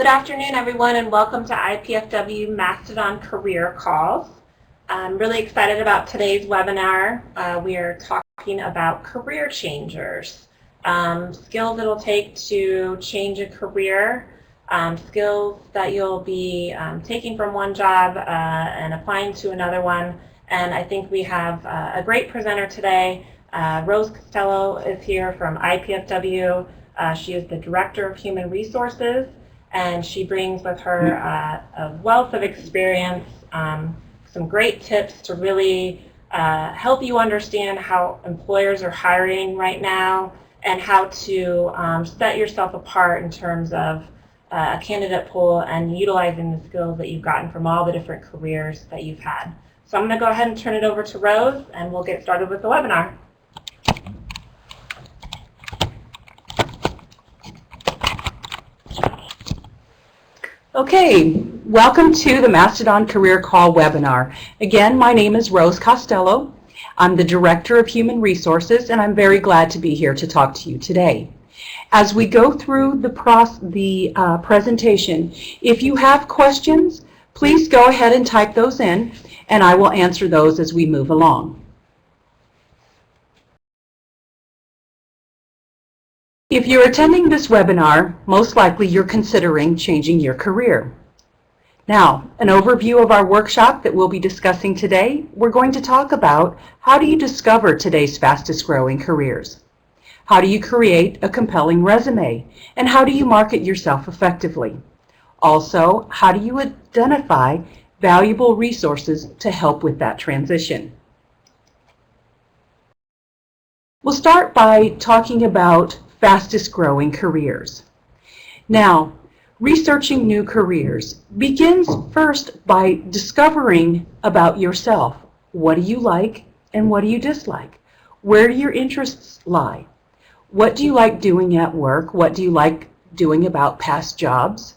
Good afternoon, everyone, and welcome to IPFW Mastodon Career Calls. I'm really excited about today's webinar. We are talking about career changers, skills it'll take to change a career, skills that you'll be taking from one job and applying to another one. And I think we have a great presenter today. Rose Costello is here from IPFW. She is the Director of Human Resources, and she brings with her a wealth of experience, some great tips to really help you understand how employers are hiring right now and how to set yourself apart in terms of a candidate pool and utilizing the skills that you've gotten from all the different careers that you've had. So I'm going to go ahead and turn it over to Rose, and we'll get started with the webinar. Okay, welcome to the Mastodon Career Call webinar. Again, my name is Rose Costello. I'm the Director of Human Resources, and I'm very glad to be here to talk to you today. As we go through the presentation, if you have questions, please go ahead and type those in, and I will answer those as we move along. If you're attending this webinar, most likely you're considering changing your career. Now, an overview of our workshop that we'll be discussing today. We're going to talk about how do you discover today's fastest growing careers? How do you create a compelling resume? And how do you market yourself effectively? Also, how do you identify valuable resources to help with that transition? We'll start by talking about fastest growing careers. Now, researching new careers begins first by discovering about yourself. What do you like and what do you dislike? Where do your interests lie? What do you like doing at work? What do you like doing about past jobs?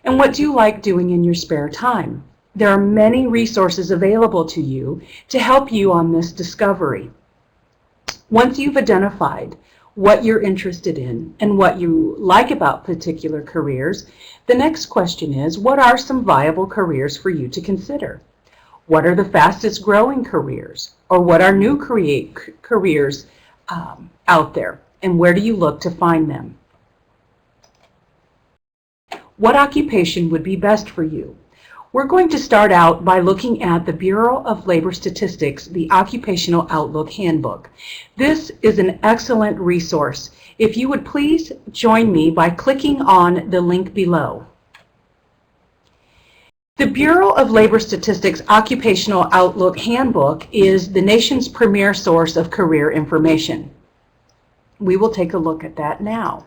And what do you like doing in your spare time? There are many resources available to you to help you on this discovery. Once you've identified what you're interested in and what you like about particular careers, the next question is, what are some viable careers for you to consider? What are the fastest growing careers? Or what are new careers out there? And where do you look to find them? What occupation would be best for you? We're going to start out by looking at the Bureau of Labor Statistics, the Occupational Outlook Handbook. This is an excellent resource. If you would please join me by clicking on the link below. The Bureau of Labor Statistics Occupational Outlook Handbook is the nation's premier source of career information. We will take a look at that now.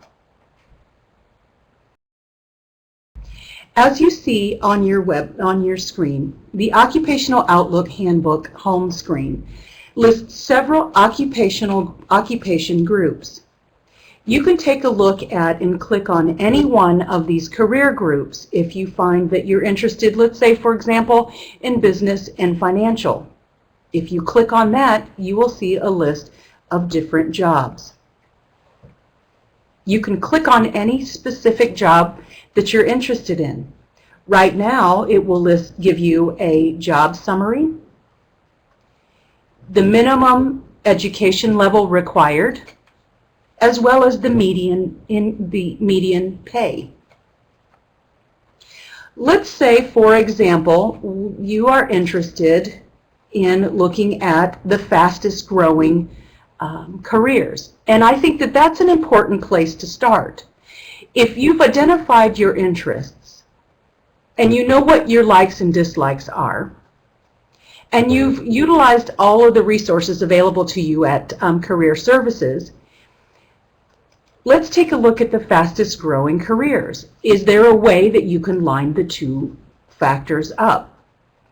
As you see on your screen, the Occupational Outlook Handbook home screen lists several occupation groups. You can take a look at and click on any one of these career groups if you find that you're interested, let's say, for example, in business and financial. If you click on that, you will see a list of different jobs. You can click on any specific job that you're interested in. Right now, it will give you a job summary, the minimum education level required, as well as the median pay. Let's say, for example, you are interested in looking at the fastest growing careers. And I think that that's an important place to start. If you've identified your interests and you know what your likes and dislikes are, and you've utilized all of the resources available to you at Career Services, let's take a look at the fastest growing careers. Is there a way that you can line the two factors up?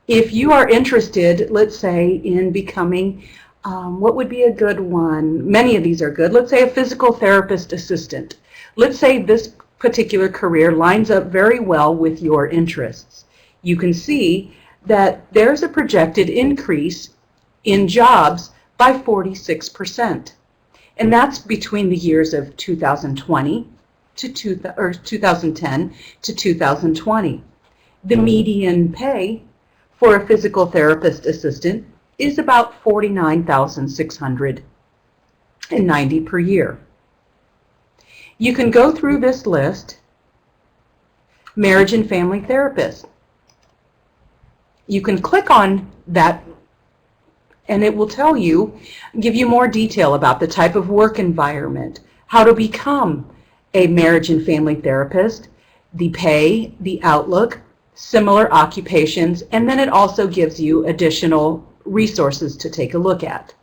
If you are interested, let's say, in becoming what would be a good one? Many of these are good. Let's say a physical therapist assistant. Let's say this particular career lines up very well with your interests. You can see that there's a projected increase in jobs by 46%. And that's between the years of 2020 to 2010 to 2020. The median pay for a physical therapist assistant is about $49,690 per year. You can go through this list. Marriage and family therapist. You can click on that and it will tell you, give you more detail about the type of work environment, how to become a marriage and family therapist, the pay, the outlook, similar occupations, and then it also gives you additional resources to take a look at.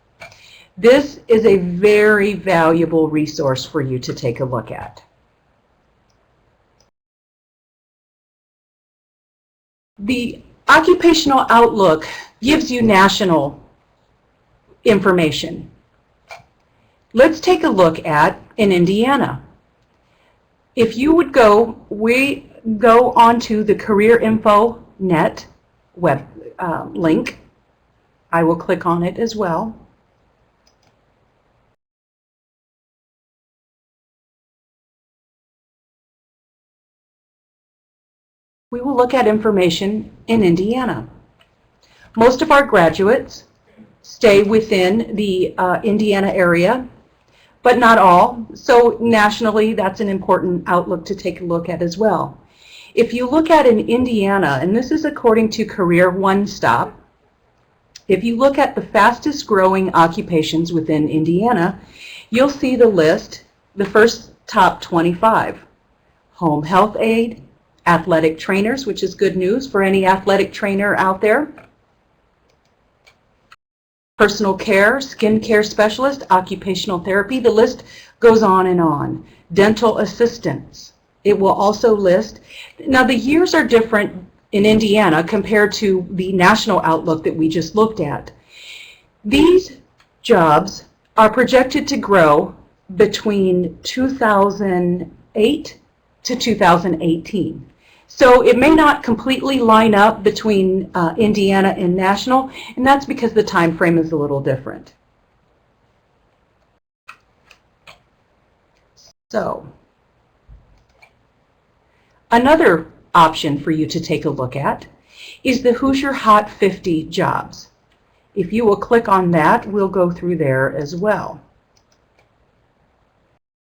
This is a very valuable resource for you to take a look at. The Occupational Outlook gives you national information. Let's take a look at in Indiana. If you would go, we go onto the Career Info Net web link. I will click on it as well. We will look at information in Indiana. Most of our graduates stay within the Indiana area, but not all. So nationally, that's an important outlook to take a look at as well. If you look at in Indiana, and this is according to Career One Stop, if you look at the fastest growing occupations within Indiana, you'll see the list, the first top 25. Home health aide, athletic trainers, which is good news for any athletic trainer out there. Personal care, skin care specialist, occupational therapy, the list goes on and on. Dental assistants, it will also list. Now the years are different in Indiana compared to the national outlook that we just looked at. These jobs are projected to grow between 2008 to 2018. So it may not completely line up between Indiana and national, and that's because the time frame is a little different. So, another option for you to take a look at is the Hoosier Hot 50 jobs. If you will click on that, we'll go through there as well.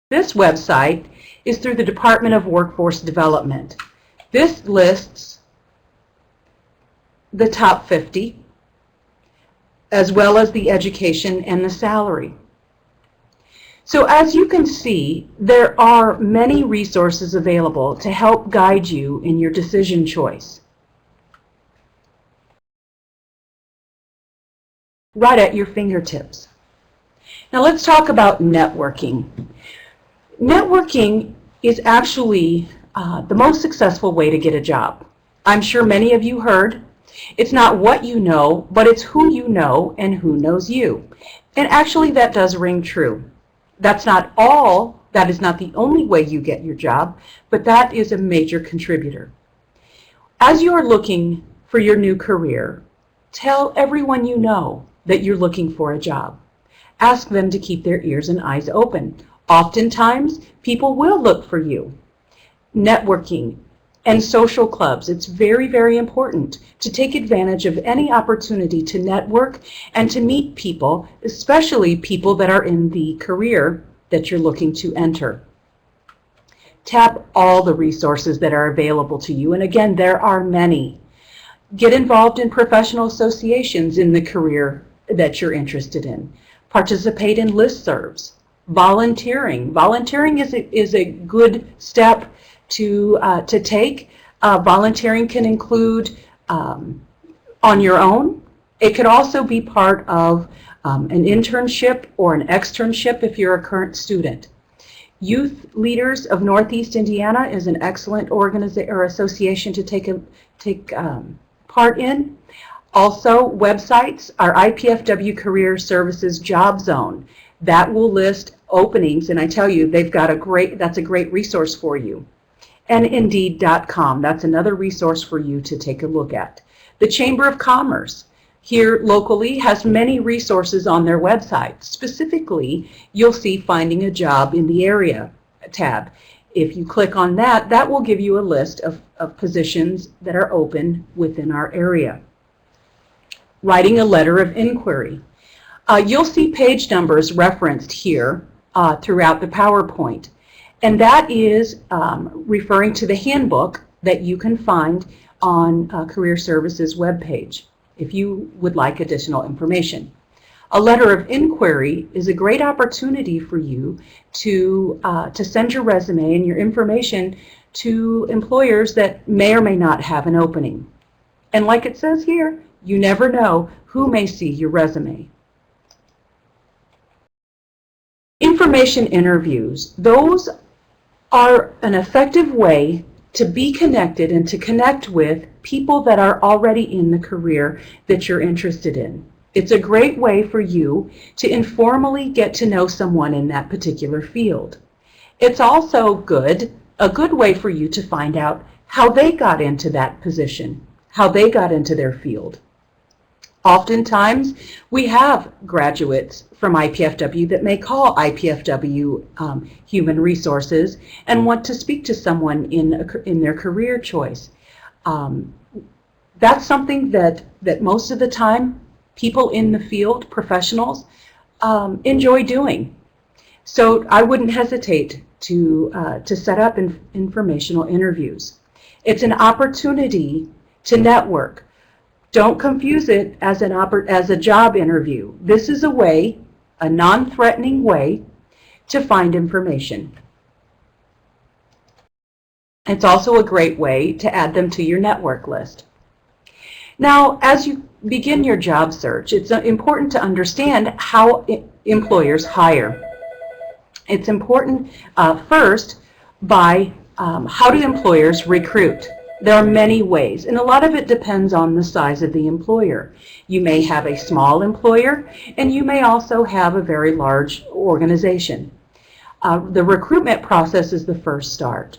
This website is through the Department of Workforce Development. This lists the top 50, as well as the education and the salary. So as you can see, there are many resources available to help guide you in your decision choice. Right at your fingertips. Now let's talk about networking. Networking is actually the most successful way to get a job. I'm sure many of you heard, it's not what you know, but it's who you know and who knows you. And actually that does ring true. That's not all, that is not the only way you get your job, but that is a major contributor. As you are looking for your new career, tell everyone you know that you're looking for a job. Ask them to keep their ears and eyes open. Oftentimes, people will look for you. Networking and social clubs, it's very, very important to take advantage of any opportunity to network and to meet people, especially people that are in the career that you're looking to enter. Tap all the resources that are available to you, and again, there are many. Get involved in professional associations in the career that you're interested in. Participate in listservs. Volunteering. Volunteering is a good step to take. Volunteering can include on your own. It could also be part of an internship or an externship if you're a current student. Youth Leaders of Northeast Indiana is an excellent organization or association to take part in. Also, websites, our IPFW Career Services Job Zone. That will list openings, and I tell you, that's a great resource for you. And Indeed.com, that's another resource for you to take a look at. The Chamber of Commerce here locally has many resources on their website. Specifically, you'll see Finding a Job in the Area tab. If you click on that, that will give you a list of positions that are open within our area. Writing a letter of inquiry. You'll see page numbers referenced here throughout the PowerPoint, and that is referring to the handbook that you can find on Career Services webpage if you would like additional information. A letter of inquiry is a great opportunity for you to send your resume and your information to employers that may or may not have an opening. And like it says here, you never know who may see your resume. Information interviews. Those are an effective way to be connected and to connect with people that are already in the career that you're interested in. It's a great way for you to informally get to know someone in that particular field. It's also a good way for you to find out how they got into that position, how they got into their field. Oftentimes, we have graduates from IPFW that may call IPFW Human Resources and want to speak to someone in their career choice. That's something that most of the time people in the field, professionals, enjoy doing. So I wouldn't hesitate to set up informational interviews. It's an opportunity to network. Don't confuse it as a job interview. This is a non-threatening way to find information. It's also a great way to add them to your network list. Now, as you begin your job search, it's important to understand how employers hire. It's important first by how do employers recruit. There are many ways, and a lot of it depends on the size of the employer. You may have a small employer, and you may also have a very large organization. The recruitment process is the first start.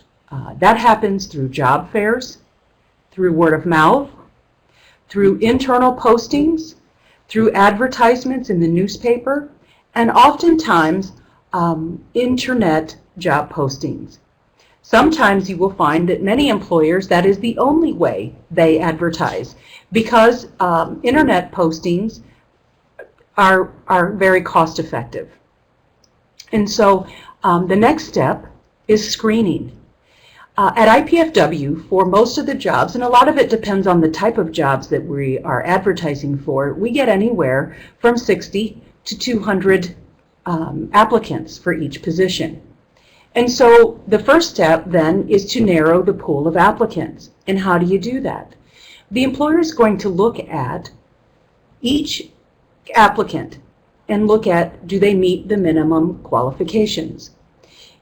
That happens through job fairs, through word of mouth, through internal postings, through advertisements in the newspaper, and oftentimes internet job postings. Sometimes you will find that many employers, that is the only way they advertise, because internet postings are very cost effective. And so the next step is screening. At IPFW, for most of the jobs, and a lot of it depends on the type of jobs that we are advertising for, we get anywhere from 60 to 200 applicants for each position. And so the first step then is to narrow the pool of applicants. And how do you do that? The employer is going to look at each applicant and look at, do they meet the minimum qualifications?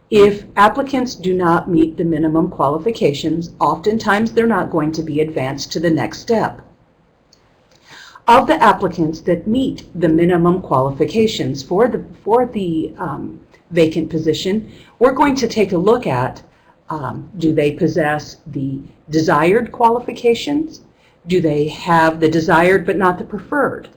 If applicants do not meet the minimum qualifications, oftentimes they're not going to be advanced to the next step. Of the applicants that meet the minimum qualifications for the vacant position, we're going to take a look at, do they possess the desired qualifications? Do they have the desired but not the preferred?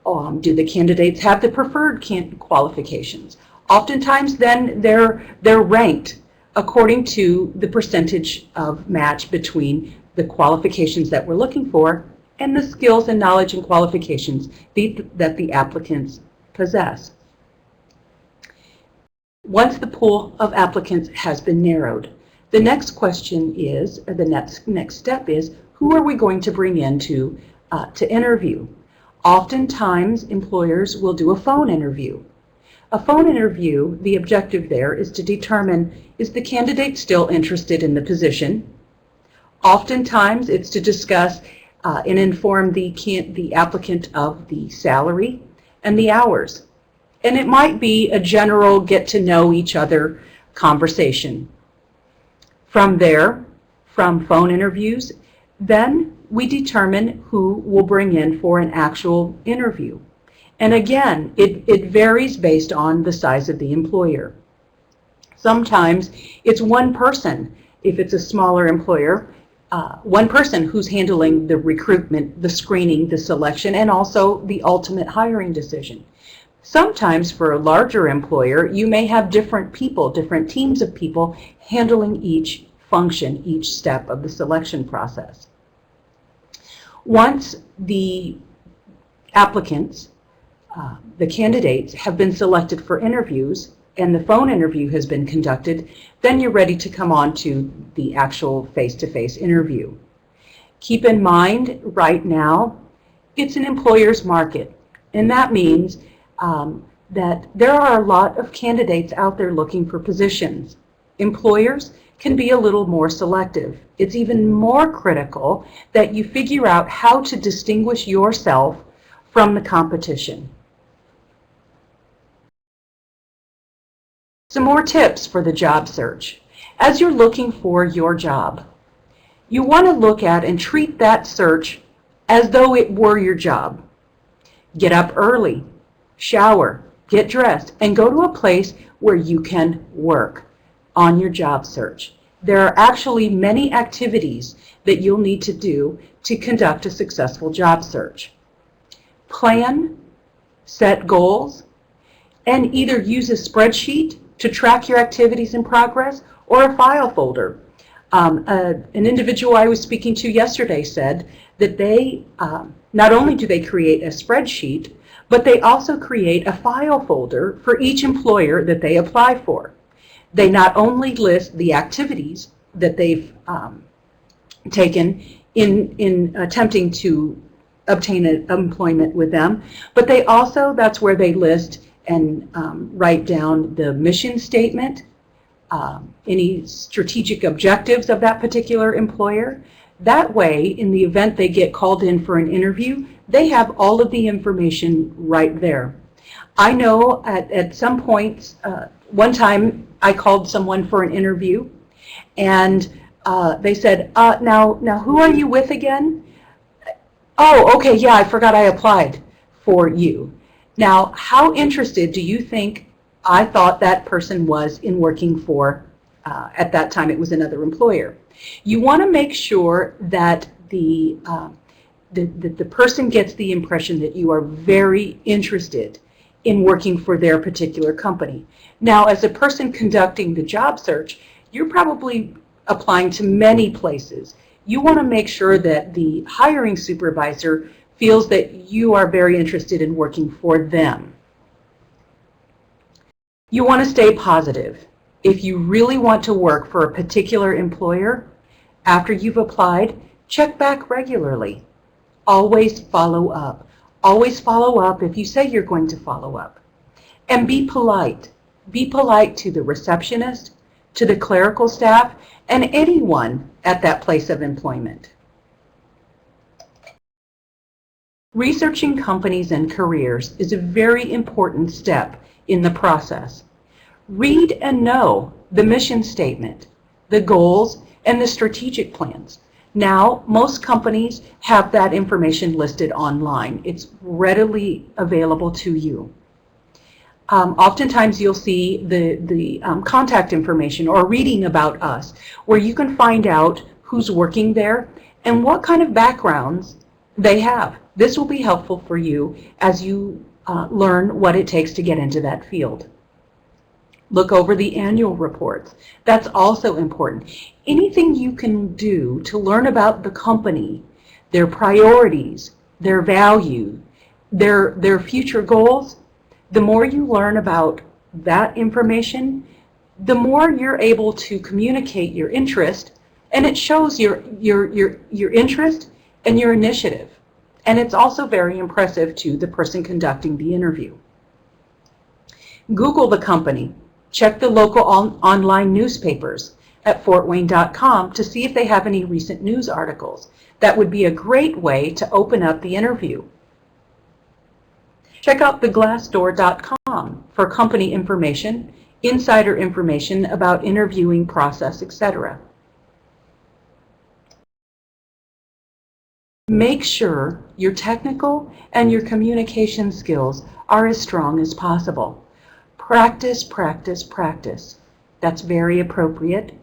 Do the candidates have the preferred qualifications? Oftentimes then they're ranked according to the percentage of match between the qualifications that we're looking for and the skills and knowledge and qualifications that the applicants possess. Once the pool of applicants has been narrowed, the next question is, or the next step is, who are we going to bring in to interview? Oftentimes employers will do a phone interview. A phone interview, the objective there is to determine, is the candidate still interested in the position? Oftentimes it's to discuss and inform the applicant of the salary and the hours. And it might be a general get to know each other conversation. From there, from phone interviews, then we determine who we'll bring in for an actual interview. And again, it varies based on the size of the employer. Sometimes it's one person. If it's a smaller employer, one person who's handling the recruitment, the screening, the selection, and also the ultimate hiring decision. Sometimes for a larger employer, you may have different people, different teams of people handling each function, each step of the selection process. Once the applicants, the candidates, have been selected for interviews and the phone interview has been conducted, then you're ready to come on to the actual face-to-face interview. Keep in mind, right now, it's an employer's market, and that means that there are a lot of candidates out there looking for positions. Employers can be a little more selective. It's even more critical that you figure out how to distinguish yourself from the competition. Some more tips for the job search. As you're looking for your job, you want to look at and treat that search as though it were your job. Get up early, shower, get dressed, and go to a place where you can work on your job search. There are actually many activities that you'll need to do to conduct a successful job search. Plan, set goals, and either use a spreadsheet to track your activities in progress or a file folder. An individual I was speaking to yesterday said that they, not only do they create a spreadsheet, but they also create a file folder for each employer that they apply for. They not only list the activities that they've taken in attempting to obtain employment with them, but they also, that's where they list and write down the mission statement, any strategic objectives of that particular employer. That way, in the event they get called in for an interview, they have all of the information right there. I know at some points, one time I called someone for an interview, and they said, now who are you with again? Oh, okay, yeah, I forgot I applied for you. Now, how interested do you think I thought that person was in working for, at that time it was another employer? You want to make sure that the person gets the impression that you are very interested in working for their particular company. Now, as a person conducting the job search, you're probably applying to many places. You want to make sure that the hiring supervisor feels that you are very interested in working for them. You want to stay positive. If you really want to work for a particular employer, after you've applied, check back regularly. Always follow up. Always follow up if you say you're going to follow up. And be polite. Be polite to the receptionist, to the clerical staff, and anyone at that place of employment. Researching companies and careers is a very important step in the process. Read and know the mission statement, the goals, and the strategic plans. Now, most companies have that information listed online. It's readily available to you. Oftentimes you'll see the contact information or reading about us, where you can find out who's working there and what kind of backgrounds they have. This will be helpful for you as you learn what it takes to get into that field. Look over the annual reports. That's also important. Anything you can do to learn about the company, their priorities, their value, their future goals, the more you learn about that information, the more you're able to communicate your interest, and it shows your interest and your initiative. And it's also very impressive to the person conducting the interview. Google the company. Check the local online newspapers at fortwayne.com to see if they have any recent news articles. That would be a great way to open up the interview. Check out the glassdoor.com for company information, insider information about interviewing process, etc. Make sure your technical and your communication skills are as strong as possible. Practice, practice, practice. That's very appropriate.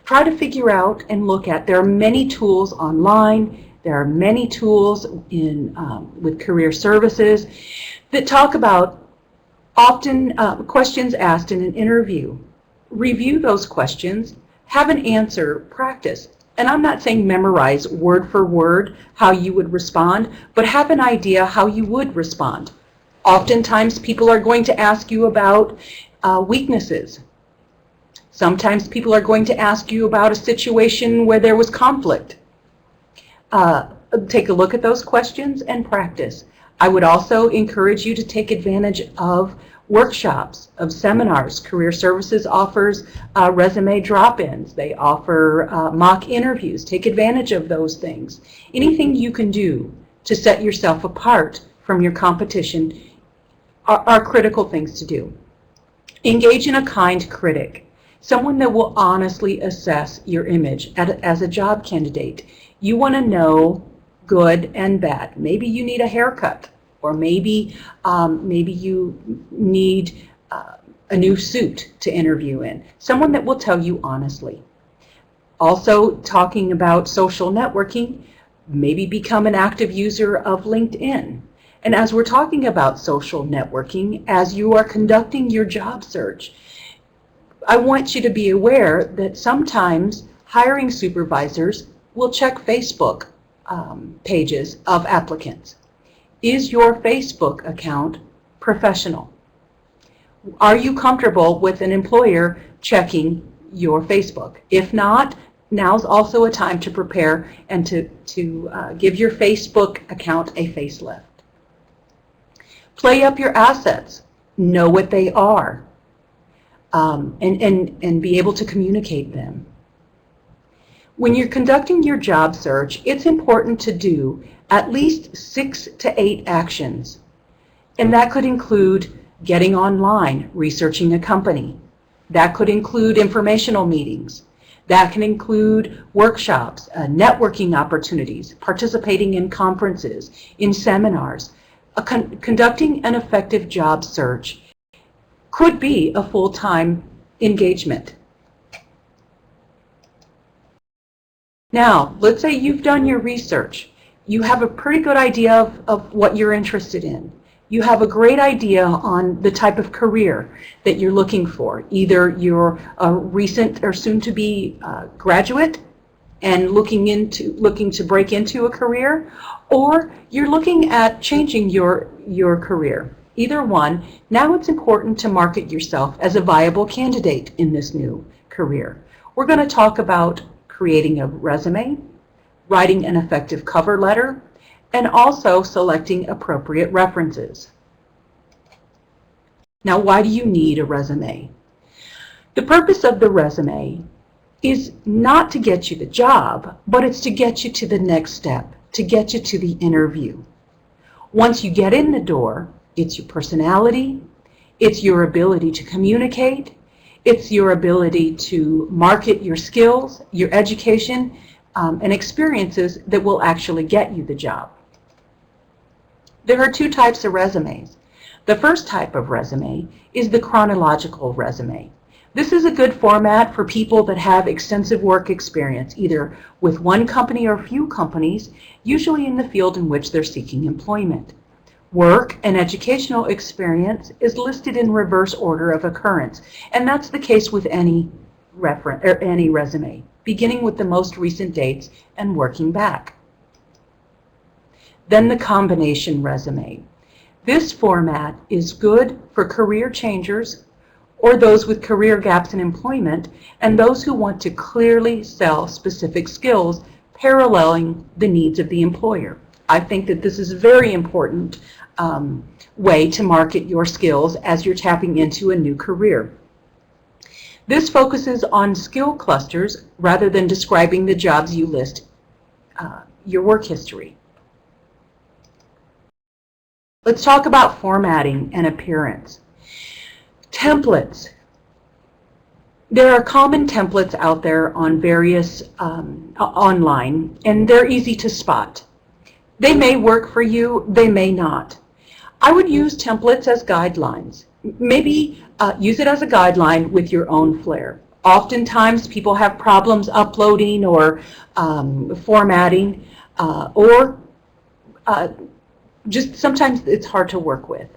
Try to figure out and look at, there are many tools online, there are many tools in with career services. that talk about often questions asked in an interview. Review those questions, have an answer, practice. And I'm not saying memorize word for word how you would respond, but have an idea how you would respond. Oftentimes people are going to ask you about weaknesses. Sometimes people are going to ask you about a situation where there was conflict. Take a look at those questions and practice. I would also encourage you to take advantage of workshops, of seminars. Career Services offers resume drop-ins. They offer mock interviews. Take advantage of those things. Anything you can do to set yourself apart from your competition are critical things to do. Engage in a kind critic, someone that will honestly assess your image as a job candidate. You want to know good and bad. Maybe you need a haircut, or maybe you need a new suit to interview in. Someone that will tell you honestly. Also, talking about social networking, maybe become an active user of LinkedIn. And as we're talking about social networking, as you are conducting your job search, I want you to be aware that sometimes hiring supervisors will check Facebook pages of applicants. Is your Facebook account professional? Are you comfortable with an employer checking your Facebook? If not, now's also a time to prepare and to give your Facebook account a facelift. Play up your assets. Know what they are, and be able to communicate them. When you're conducting your job search, it's important to do at least 6 to 8 actions. And that could include getting online, researching a company. That could include informational meetings. That can include workshops, networking opportunities, participating in conferences, in seminars. Conducting an effective job search could be a full-time engagement. Now, let's say you've done your research. You have a pretty good idea of what you're interested in. You have a great idea on the type of career that you're looking for. Either you're a recent or soon-to-be graduate and looking to break into a career, or you're looking at changing your career. Either one, now it's important to market yourself as a viable candidate in this new career. We're going to talk about creating a resume, writing an effective cover letter, and also selecting appropriate references. Now, why do you need a resume? The purpose of the resume is not to get you the job, but it's to get you to the next step, to get you to the interview. Once you get in the door, it's your personality, it's your ability to communicate, it's your ability to market your skills, your education, and experiences that will actually get you the job. There are 2 types of resumes. The first type of resume is the chronological resume. This is a good format for people that have extensive work experience, either with one company or few companies, usually in the field in which they're seeking employment. Work and educational experience is listed in reverse order of occurrence, and that's the case with any resume, beginning with the most recent dates and working back. Then the combination resume. This format is good for career changers or those with career gaps in employment and those who want to clearly sell specific skills paralleling the needs of the employer. I think that this is a very important way to market your skills as you're tapping into a new career. This focuses on skill clusters rather than describing the jobs you list, your work history. Let's talk about formatting and appearance. Templates. There are common templates out there on various online, and they're easy to spot. They may work for you, they may not. I would use templates as guidelines. Maybe use it as a guideline with your own flair. Oftentimes people have problems uploading or formatting, or just sometimes it's hard to work with.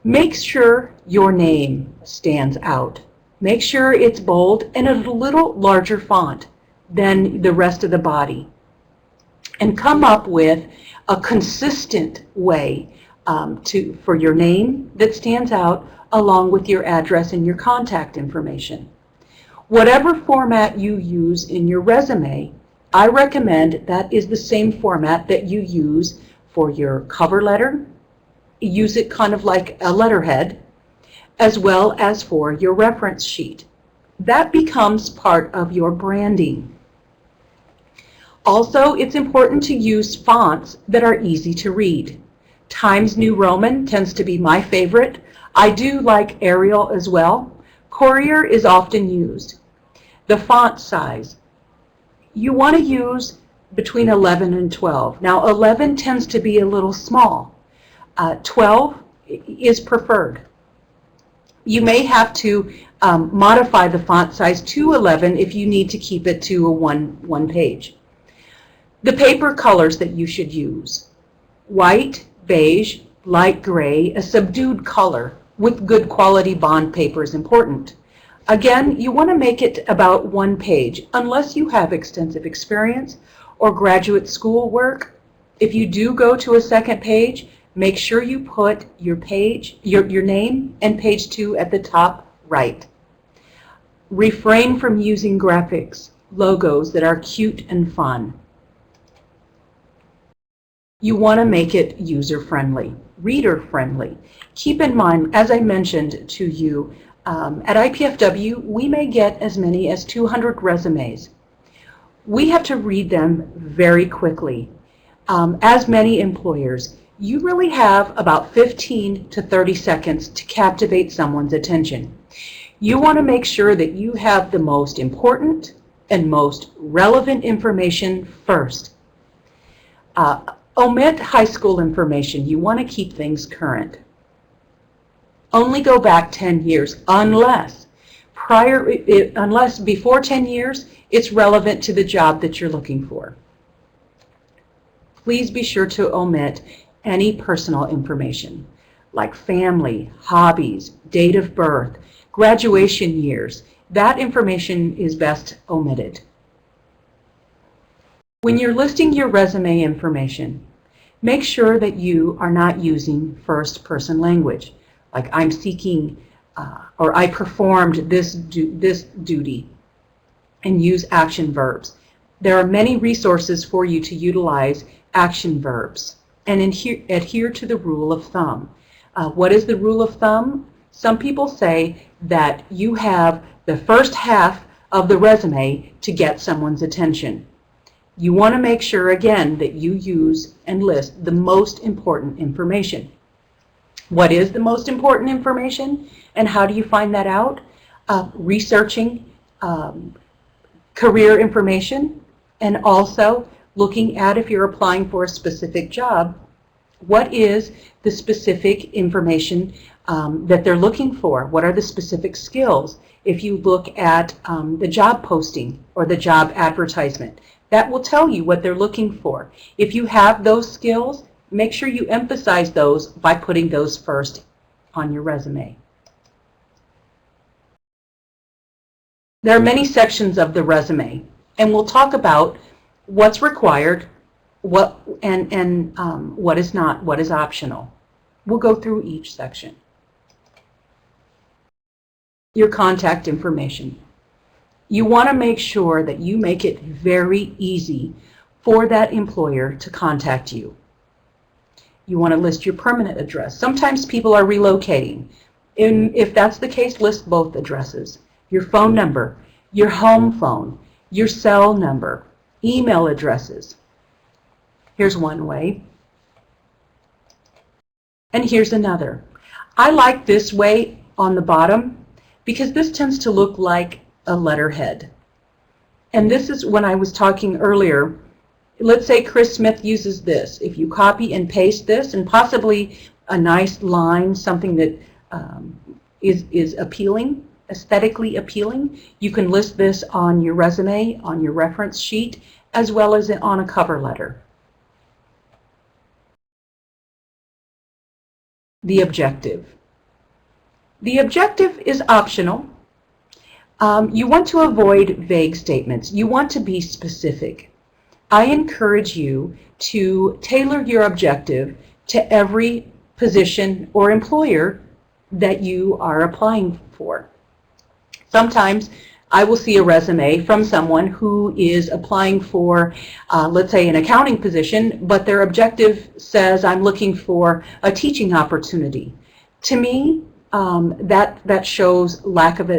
Make sure your name stands out. Make sure it's bold and a little larger font than the rest of the body. And come up with a consistent way for your name that stands out along with your address and your contact information. Whatever format you use in your resume, I recommend that is the same format that you use for your cover letter. Use it kind of like a letterhead, as well as for your reference sheet. That becomes part of your branding. Also, it's important to use fonts that are easy to read. Times New Roman tends to be my favorite. I do like Arial as well. Courier is often used. The font size, you want to use between 11 and 12. Now 11 tends to be a little small. 12 is preferred. You may have to modify the font size to 11 if you need to keep it to a one page. The paper colors that you should use: white, beige, light gray, a subdued color with good quality bond paper is important. Again, you want to make it about 1 page unless you have extensive experience or graduate school work. If you do go to a second page, make sure you put your name and page 2 at the top right. Refrain from using graphics, logos that are cute and fun. You want to make it user-friendly, reader-friendly. Keep in mind, as I mentioned to you, at IPFW, we may get as many as 200 resumes. We have to read them very quickly. As many employers, you really have about 15 to 30 seconds to captivate someone's attention. You want to make sure that you have the most important and most relevant information first. Omit high school information. You want to keep things current. Only go back 10 years unless before 10 years it's relevant to the job that you're looking for. Please be sure to omit any personal information like family, hobbies, date of birth, graduation years. That information is best omitted. When you're listing your resume information, make sure that you are not using first-person language, like I'm seeking or I performed this duty, and use action verbs. There are many resources for you to utilize action verbs and adhere to the rule of thumb. What is the rule of thumb? Some people say that you have the first half of the resume to get someone's attention. You want to make sure, again, that you use and list the most important information. What is the most important information, and how do you find that out? Researching career information, and also looking at, if you're applying for a specific job, what is the specific information that they're looking for? What are the specific skills? If you look at the job posting or the job advertisement, that will tell you what they're looking for. If you have those skills, make sure you emphasize those by putting those first on your resume. There are many sections of the resume, and we'll talk about what's required, what is not, what is optional. We'll go through each section. Your contact information. You want to make sure that you make it very easy for that employer to contact you. You want to list your permanent address. Sometimes people are relocating. If that's the case, list both addresses. Your phone number, your home phone, your cell number, email addresses. Here's one way. And here's another. I like this way on the bottom because this tends to look like a letterhead. And this is when I was talking earlier. Let's say Chris Smith uses this. If you copy and paste this and possibly a nice line, something that is appealing, aesthetically appealing, you can list this on your resume, on your reference sheet, as well as on a cover letter. The objective. The objective is optional. You want to avoid vague statements. You want to be specific. I encourage you to tailor your objective to every position or employer that you are applying for. Sometimes I will see a resume from someone who is applying for, let's say, an accounting position, but their objective says, I'm looking for a teaching opportunity. To me, that shows lack of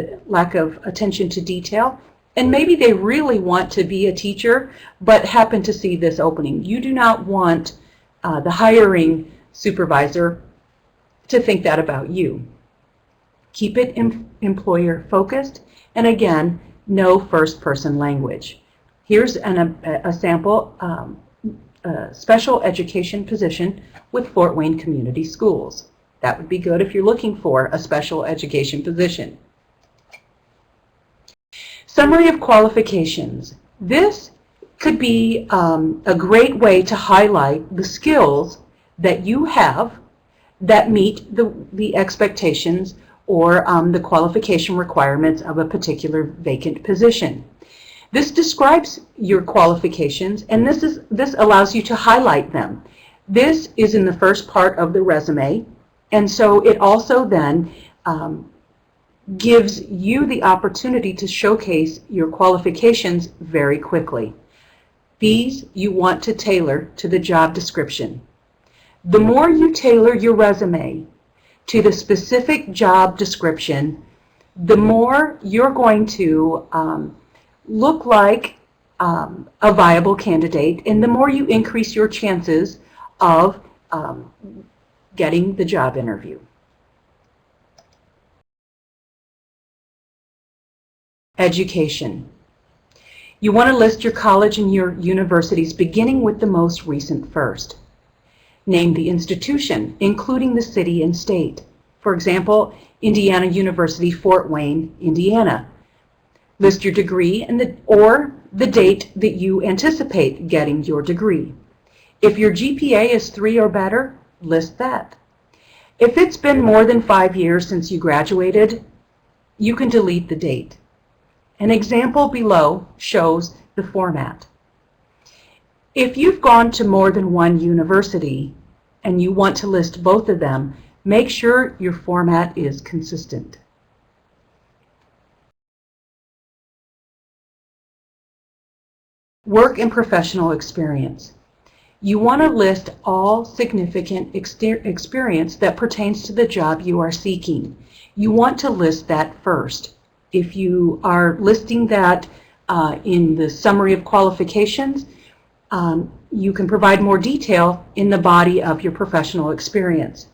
attention to detail. And maybe they really want to be a teacher, but happen to see this opening. You do not want the hiring supervisor to think that about you. Keep it employer focused, and again, no first-person language. Here's a sample special education position with Fort Wayne Community Schools. That would be good if you're looking for a special education position. Summary of qualifications. This could be a great way to highlight the skills that you have that meet the expectations or the qualification requirements of a particular vacant position. This describes your qualifications, and this allows you to highlight them. This is in the first part of the resume, and so it also then gives you the opportunity to showcase your qualifications very quickly. These you want to tailor to the job description. The more you tailor your resume to the specific job description, the more you're going to look like a viable candidate, and the more you increase your chances of getting the job interview. Education. You want to list your college and your universities beginning with the most recent first. Name the institution, including the city and state. For example, Indiana University, Fort Wayne, Indiana. List your degree and or the date that you anticipate getting your degree. If your GPA is 3 or better, list that. If it's been more than 5 years since you graduated, you can delete the date. An example below shows the format. If you've gone to more than one university and you want to list both of them, make sure your format is consistent. Work and professional experience. You want to list all significant experience that pertains to the job you are seeking. You want to list that first. If you are listing that in the summary of qualifications, you can provide more detail in the body of your professional experience.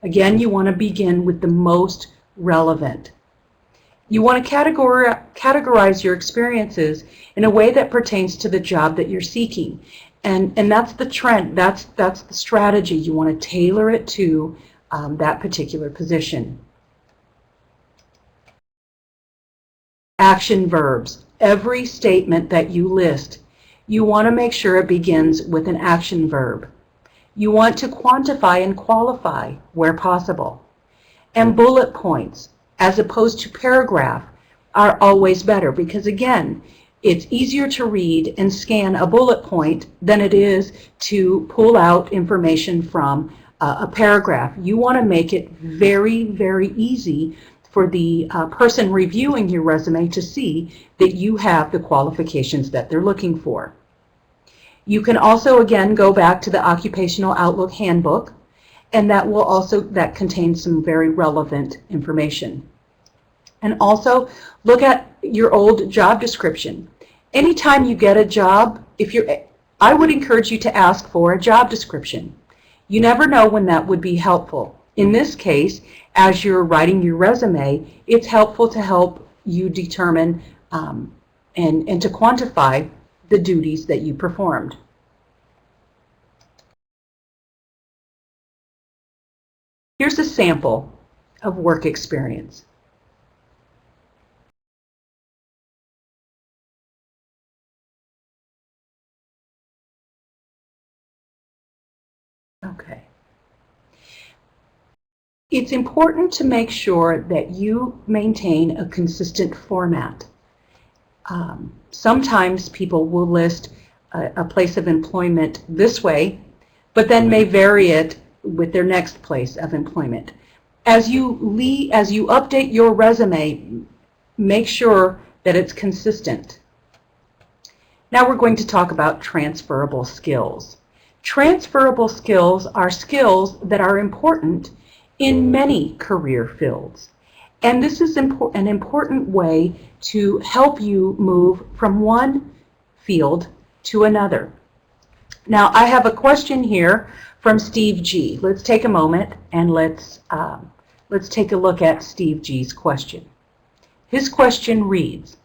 Again, you want to begin with the most relevant. You want to categorize your experiences in a way that pertains to the job that you're seeking. And that's the trend, that's the strategy. You want to tailor it to that particular position. Action verbs. Every statement that you list, you want to make sure it begins with an action verb. You want to quantify and qualify where possible. And bullet points, as opposed to paragraph, are always better because, again, it's easier to read and scan a bullet point than it is to pull out information from a paragraph. You want to make it very, very easy for the person reviewing your resume to see that you have the qualifications that they're looking for. You can also, again, go back to the Occupational Outlook Handbook, and that contains some very relevant information. And also look at your old job description. Anytime you get a job, I would encourage you to ask for a job description. You never know when that would be helpful. In this case, as you're writing your resume, it's helpful to help you determine and to quantify the duties that you performed. Here's a sample of work experience. Okay. it's important to make sure that you maintain a consistent format. Sometimes people will list a place of employment this way, but then may vary it with their next place of employment. As you update your resume, make sure that it's consistent. Now we're going to talk about transferable skills. Transferable skills are skills that are important in many career fields. And this is an important way to help you move from one field to another. Now, I have a question here from Steve G. Let's take a moment and let's take a look at Steve G's question. His question reads,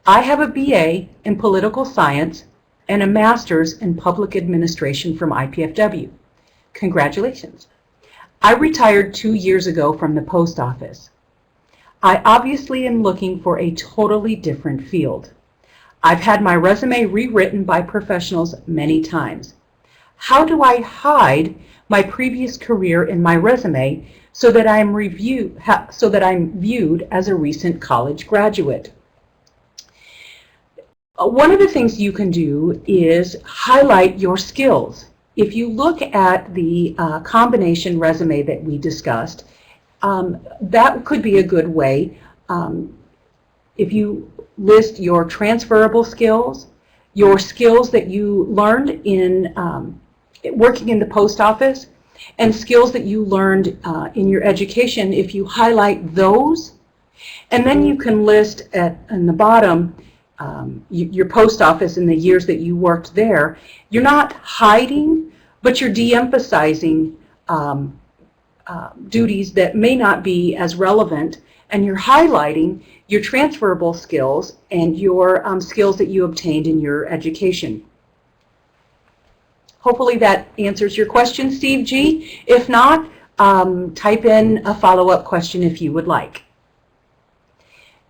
I have a BA in political science and a master's in public administration from IPFW. Congratulations. I retired 2 years ago from the post office. I obviously am looking for a totally different field. I've had my resume rewritten by professionals many times. How do I hide my previous career in my resume so that I'm viewed as a recent college graduate? One of the things you can do is highlight your skills. If you look at the combination resume that we discussed, that could be a good way. If you list your transferable skills, your skills that you learned in working in the post office, and skills that you learned in your education, if you highlight those, and then you can list in the bottom your post office and the years that you worked there. You're not hiding, but you're de-emphasizing duties that may not be as relevant, and you're highlighting your transferable skills and your skills that you obtained in your education. Hopefully that answers your question, Steve G. If not, type in a follow-up question if you would like.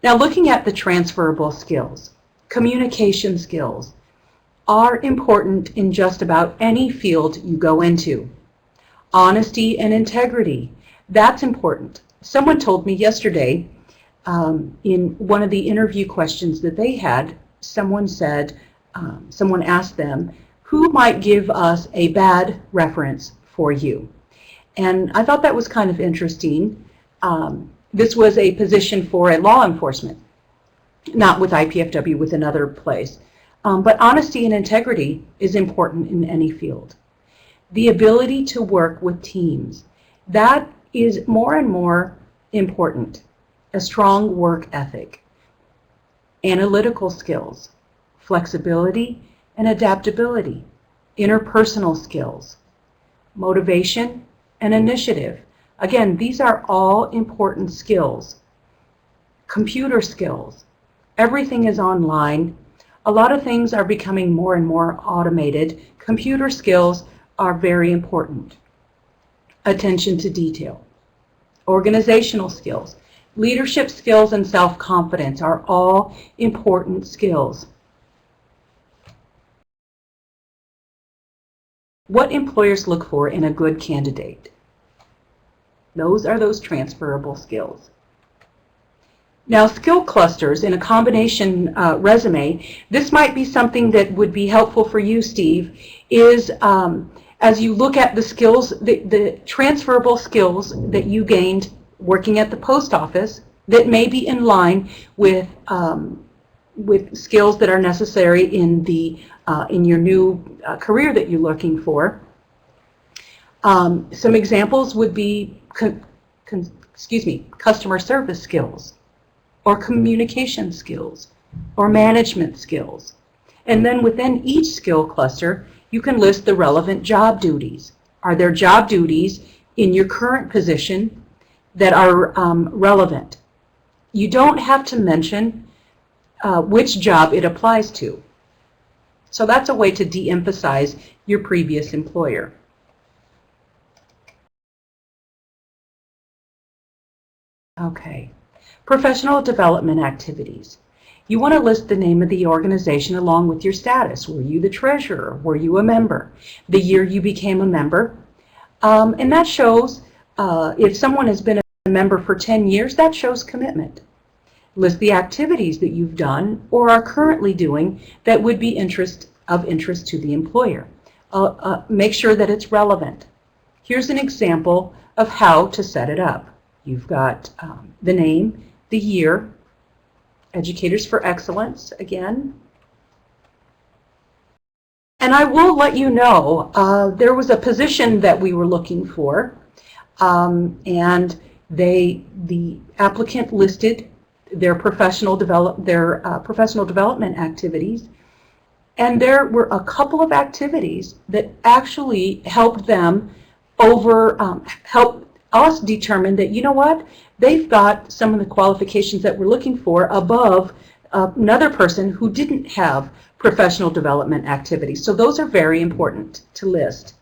Now, looking at the transferable skills, communication skills are important in just about any field you go into. Honesty and integrity, that's important. Someone told me yesterday in one of the interview questions that they had, someone said, someone asked them, who might give us a bad reference for you? And I thought that was kind of interesting. This was a position for a law enforcement, not with IPFW, with another place. But honesty and integrity is important in any field. The ability to work with teams, that is more and more important. A strong work ethic, analytical skills, flexibility and adaptability, interpersonal skills, motivation and initiative. Again, these are all important skills. Computer skills. Everything is online. A lot of things are becoming more and more automated. Computer skills are very important. Attention to detail. Organizational skills. Leadership skills and self-confidence are all important skills. What employers look for in a good candidate? Those are those transferable skills. Now, skill clusters in a combination resume, this might be something that would be helpful for you, Steve, is as you look at the skills, the transferable skills that you gained working at the post office that may be in line with skills that are necessary in your new career that you're looking for. Some examples would be customer service skills, or communication skills, or management skills. And then within each skill cluster, you can list the relevant job duties. Are there job duties in your current position that are relevant? You don't have to mention which job it applies to. So that's a way to de-emphasize your previous employer. Okay. Professional development activities. You want to list the name of the organization along with your status. Were you the treasurer? Were you a member? The year you became a member. And that shows If someone has been a member for 10 years, that shows commitment. List the activities that you've done or are currently doing that would be of interest to the employer. Make sure that it's relevant. Here's an example of how to set it up. You've got the name, the year, Educators for Excellence again. And I will let you know, there was a position that we were looking for, and the applicant listed their professional development activities, and there were a couple of activities that actually helped them help us determine that, you know what, they've got some of the qualifications that we're looking for above another person who didn't have professional development activities. So those are very important to list.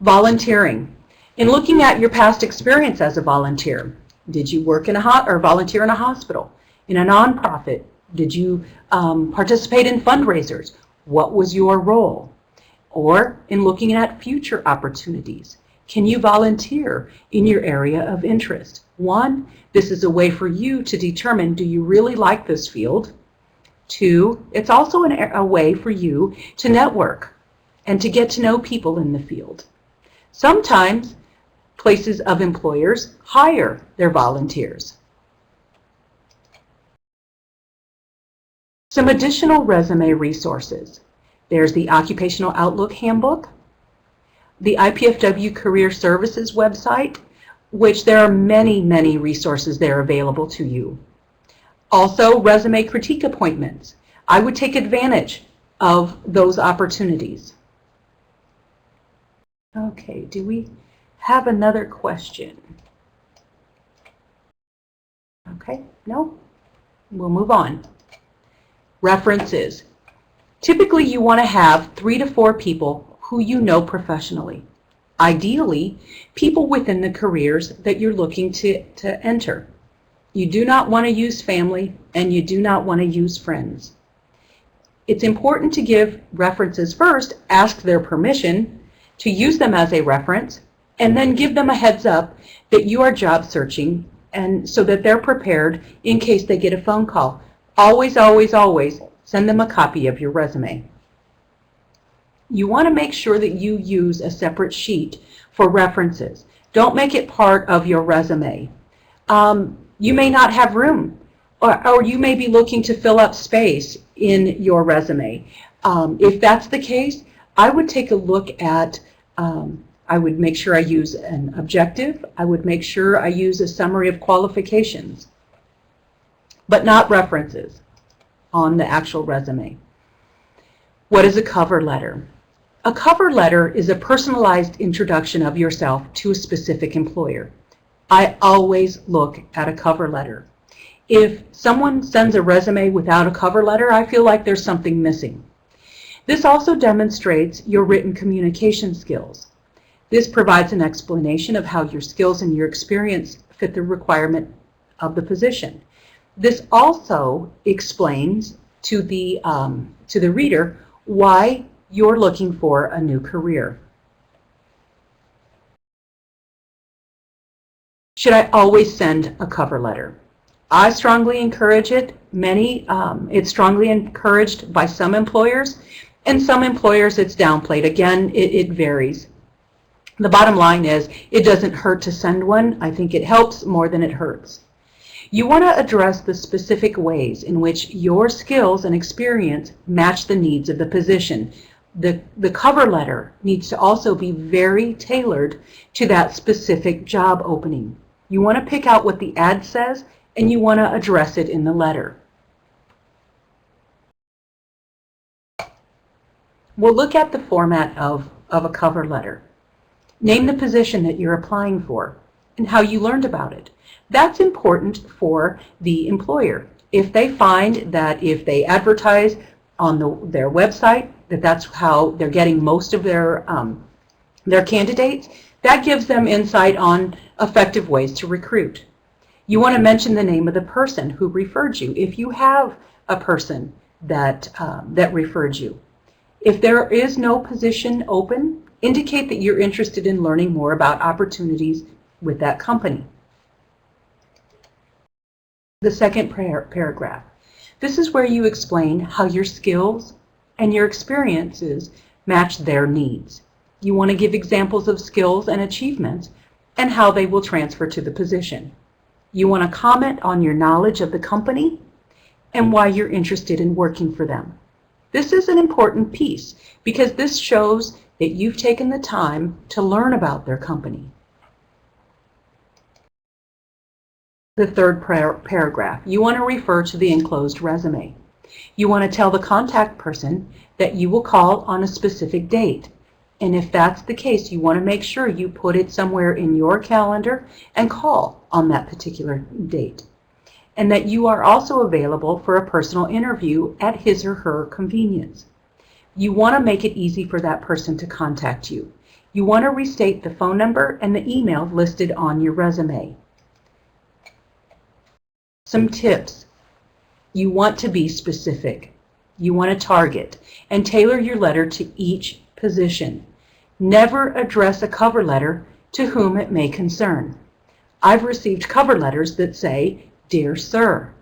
Volunteering. In looking at your past experience as a volunteer, did you work in or volunteer in a hospital, in a nonprofit? Did you participate in fundraisers? What was your role? Or in looking at future opportunities, can you volunteer in your area of interest? One, this is a way for you to determine, do you really like this field? Two, it's also a way for you to network and to get to know people in the field. Sometimes places of employers hire their volunteers. Some additional resume resources. There's the Occupational Outlook Handbook, the IPFW Career Services website, which there are many, many resources there available to you. Also, resume critique appointments. I would take advantage of those opportunities. Okay, do we have another question? Okay, no? We'll move on. References. Typically, you want to have 3 to 4 people who you know professionally. Ideally, people within the careers that you're looking to enter. You do not want to use family, and you do not want to use friends. It's important to give references first, ask their permission to use them as a reference, and then give them a heads up that you are job searching, and so that they're prepared in case they get a phone call. Always, always, always send them a copy of your resume. You want to make sure that you use a separate sheet for references. Don't make it part of your resume. You may not have room, or you may be looking to fill up space in your resume. If that's the case, I would take a look at, I would make sure I use an objective. I would make sure I use a summary of qualifications, but not references on the actual resume. What is a cover letter? A cover letter is a personalized introduction of yourself to a specific employer. I always look at a cover letter. If someone sends a resume without a cover letter, I feel like there's something missing. This also demonstrates your written communication skills. This provides an explanation of how your skills and your experience fit the requirement of the position. This also explains to the reader why you're looking for a new career. Should I always send a cover letter? I strongly encourage it. It's strongly encouraged by some employers, and some employers it's downplayed. Again, it varies. The bottom line is it doesn't hurt to send one. I think it helps more than it hurts. You want to address the specific ways in which your skills and experience match the needs of the position. The cover letter needs to also be very tailored to that specific job opening. You want to pick out what the ad says, and you want to address it in the letter. We'll look at the format of a cover letter. Name the position that you're applying for and how you learned about it. That's important for the employer. If they find that if they advertise on their website, that's how they're getting most of their candidates, that gives them insight on effective ways to recruit. You want to mention the name of the person who referred you, if you have a person that referred you. If there is no position open Indicate that you're interested in learning more about opportunities with that company. The second paragraph. This is where you explain how your skills and your experiences match their needs. You want to give examples of skills and achievements and how they will transfer to the position. You want to comment on your knowledge of the company and why you're interested in working for them. This is an important piece because this shows that you've taken the time to learn about their company. The third paragraph, you want to refer to the enclosed resume. You want to tell the contact person that you will call on a specific date. And if that's the case, you want to make sure you put it somewhere in your calendar and call on that particular date. And that you are also available for a personal interview at his or her convenience. You want to make it easy for that person to contact you. You want to restate the phone number and the email listed on your resume. Some tips. You want to be specific. You want to target and tailor your letter to each position. Never address a cover letter to whom it may concern. I've received cover letters that say, "Dear Sir."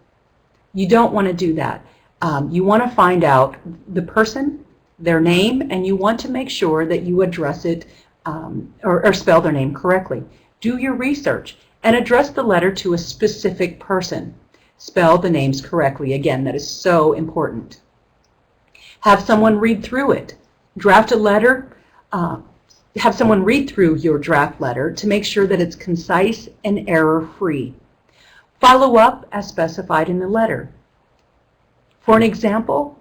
You don't want to do that. You want to find out the person, their name, and you want to make sure that you address it or spell their name correctly. Do your research and address the letter to a specific person. Spell the names correctly. Again, that is so important. Have someone read through it. Draft a letter. Have someone read through your draft letter to make sure that it's concise and error-free. Follow up as specified in the letter. For an example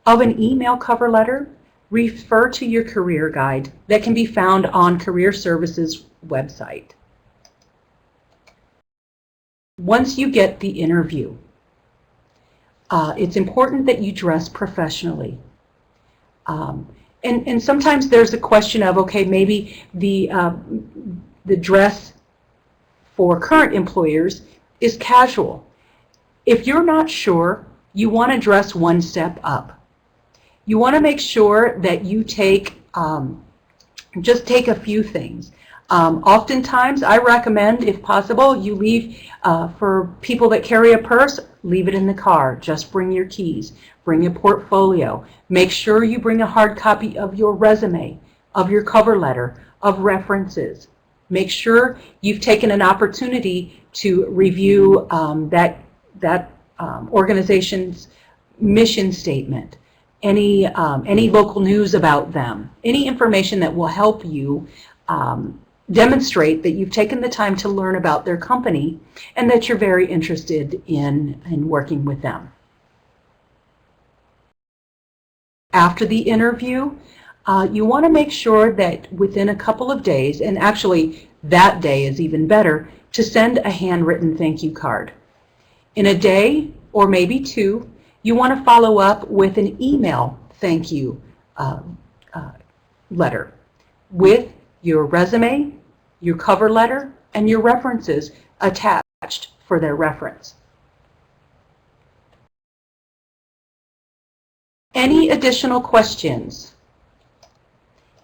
of an email cover letter, refer to your career guide that can be found on Career Services website. Once you get the interview, it's important that you dress professionally. And sometimes there's a question of, okay, maybe the dress for current employers is casual. If you're not sure, you want to dress one step up. You want to make sure that you just take a few things. Oftentimes, I recommend, if possible, you leave, for people that carry a purse, leave it in the car. Just bring your keys. Bring a portfolio. Make sure you bring a hard copy of your resume, of your cover letter, of references. Make sure you've taken an opportunity to review that organization's mission statement, any local news about them, any information that will help you demonstrate that you've taken the time to learn about their company and that you're very interested in working with them. After the interview, you want to make sure that within a couple of days, and actually that day is even better, to send a handwritten thank you card. In a day or maybe two, you want to follow up with an email thank you letter with your resume, your cover letter, and your references attached for their reference. Any additional questions?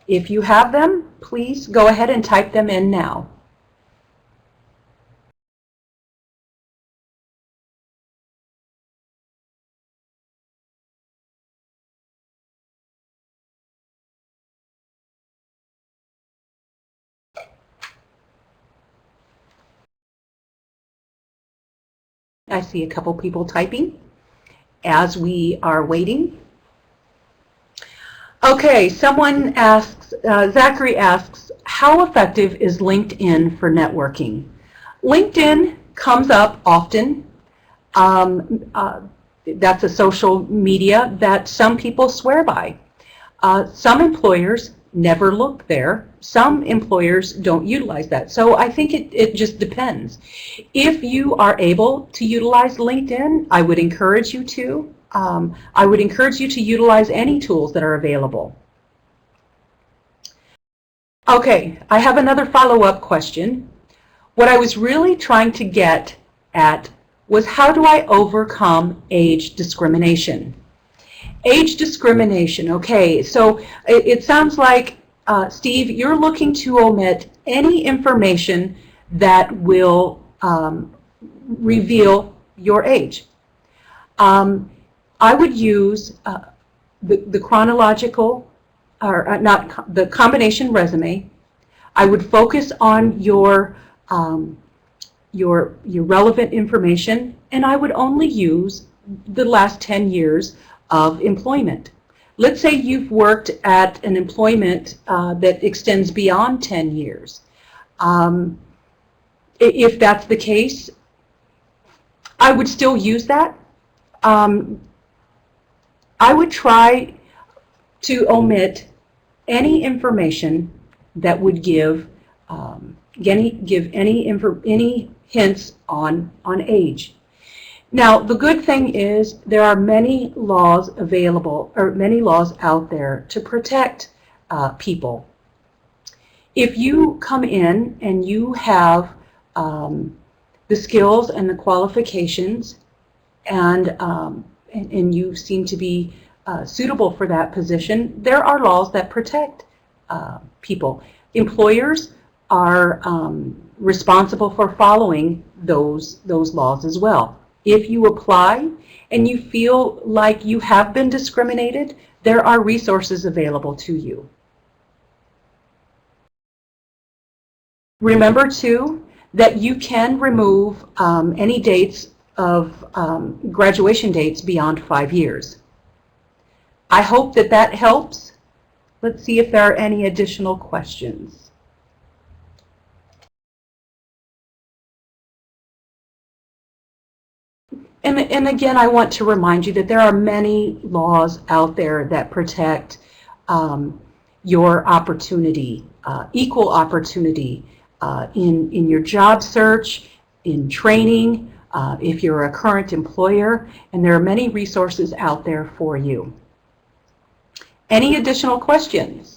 If you have them, please go ahead and type them in now. I see a couple people typing as we are waiting. Okay, someone asks, Zachary asks, how effective is LinkedIn for networking? LinkedIn comes up often. That's a social media that some people swear by. Some employers never look there. Some employers don't utilize that. So I think it just depends. If you are able to utilize LinkedIn, I would encourage you to. I would encourage you to utilize any tools that are available. Okay, I have another follow-up question. What I was really trying to get at was, how do I overcome age discrimination? Age discrimination, okay, so it sounds like Steve, you're looking to omit any information that will reveal your age. I would use the chronological, or not the combination resume. I would focus on your relevant information, and I would only use the last 10 years of employment. Let's say you've worked at an employment that extends beyond 10 years. If that's the case, I would still use that. I would try to omit any information that would give any hints on age. Now, the good thing is there are many laws available, or many laws out there to protect people. If you come in and you have the skills and the qualifications, and you seem to be suitable for that position, there are laws that protect people. Employers are responsible for following those laws as well. If you apply and you feel like you have been discriminated, there are resources available to you. Remember, too, that you can remove any dates of graduation dates beyond 5 years. I hope that that helps. Let's see if there are any additional questions. And again, I want to remind you that there are many laws out there that protect your opportunity, equal opportunity in your job search, in training, if you're a current employer, and there are many resources out there for you. Any additional questions?